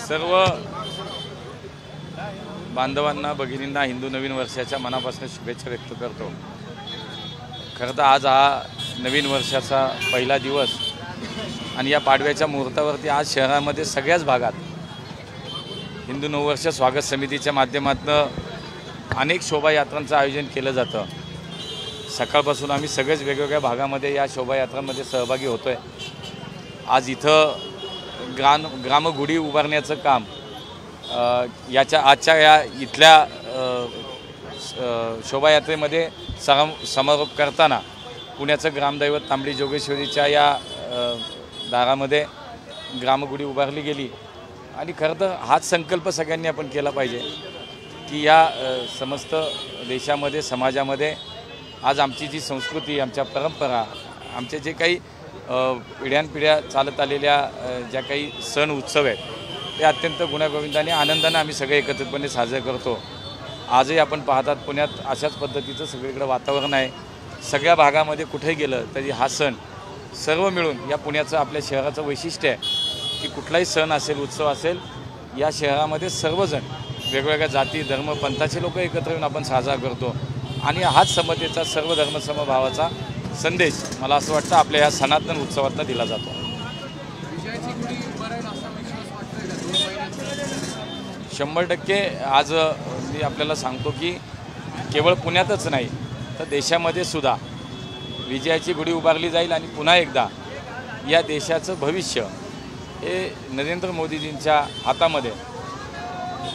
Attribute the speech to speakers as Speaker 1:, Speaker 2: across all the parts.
Speaker 1: सर्व बांधवांना भगिनींना हिंदू नवीन वर्षाच्या मनापासून शुभेच्छा व्यक्त करतो। खरं तर आज हा नवीन वर्षाचा पहिला दिवस आणि या पाडव्याच्या मुहूर्तावरती आज शहरामध्ये सगळ्याच भागात हिंदू नववर्ष स्वागत समितीच्या माध्यमातून अनेक शोभायात्रांचं आयोजन केलं जातं। सकाळपासून आम्ही सगळेच वेगवेगळ्या भागामध्ये या शोभायात्रांमध्ये सहभागी होतोय। आज इथं ग्रामगुढी उभारण्याचं काम आजच्या या इथल्या शोभायात्रेमध्ये समारोप करताना पुण्याचं ग्रामदैवत तांबडी जोगेश्वरीच्या या दारामध्ये ग्रामगुढी उभारली गेली। आणि खरं तर हाच संकल्प सगळ्यांनी आपण केला पाहिजे की या समस्त देशामध्ये समाजामध्ये आज आमची जी संस्कृती, आमच्या परंपरा, आमचे जे काही पिढ्यानपिढ्या चालत आलेल्या ज्या काही सण उत्सव आहेत ते अत्यंत गुण्यागोविंदाने आनंदाने आम्ही सगळे एकत्रितपणे साजरे करतो। आजही आपण पाहतात पुण्यात अशाच पद्धतीचं सगळीकडे वातावरण आहे। सगळ्या भागामध्ये कुठे गेलं तरी हा सण सर्व मिळून या पुण्याचं आपल्या शहराचं वैशिष्ट्य आहे की कुठलाही सण असेल, उत्सव असेल, या शहरामध्ये सर्वजण वेगवेगळ्या जाती धर्म पंथाचे लोक एकत्र येऊन आपण साजरा करतो। आणि हाच समतेचा सर्व धर्म समभावाचा संदेश मला असं वाटतं आपल्या या सनातन उत्सवातून दिला जातो। 100% आज मी आपल्याला सांगतो की केवळ पुण्यातच नाही तर देशामध्ये सुद्धा विजयाची गुढी उभारली जाईल आणि पुन्हा एकदा या देशाचं भविष्य हे नरेंद्र मोदीजींच्या हातामध्ये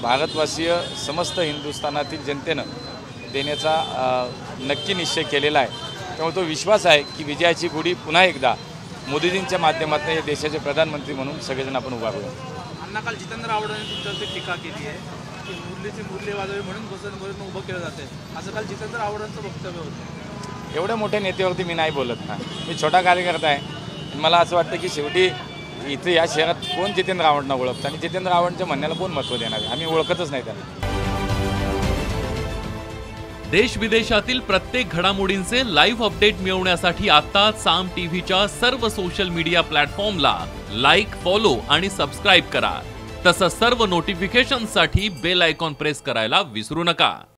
Speaker 1: भारतवासीय समस्त हिंदुस्थानातील जनतेनं देण्याचा नक्की निश्चय केलेला आहे। त्यामुळे तो विश्वास आहे की विजयाची गुढी पुन्हा एकदा मोदीजींच्या माध्यमातून या देशाचे प्रधानमंत्री म्हणून सगळेजण आपण उभारूया।
Speaker 2: अण्णा काल जितेंद्र आव्हाडांनी तुमच्यावरती टीका केली आहे की मुरलीचे मुरली वाजवे म्हणून घोषणेवरून उभं केलं जाते, असं काल जितेंद्र आव्हाडांचं वक्तव्य होतं।
Speaker 1: एवढ्या मोठ्या नेत्यावरती मी नाही बोलत ना, मी छोटा कार्यकर्ता आहे। मला असं वाटतं की शेवटी इथे या शहरात कोण जितेंद्र आव्हाडांना ओळखतं आणि जितेंद्र आव्हाडांच्या म्हणण्याला कोण महत्त्व देणार आहे? आम्ही ओळखतच नाही त्यांना।
Speaker 3: देश विदेशातील प्रत्येक घडामोडींचे लाईव्ह अपडेट मिळवण्यासाठी आता साम टीव्हीच्या सर्व सोशल मीडिया प्लॅटफॉर्मला लाईक, फॉलो आणि सबस्क्राईब करा। तसंच सर्व नोटिफिकेशनसाठी बेल आयकॉन प्रेस करायला विसरू नका।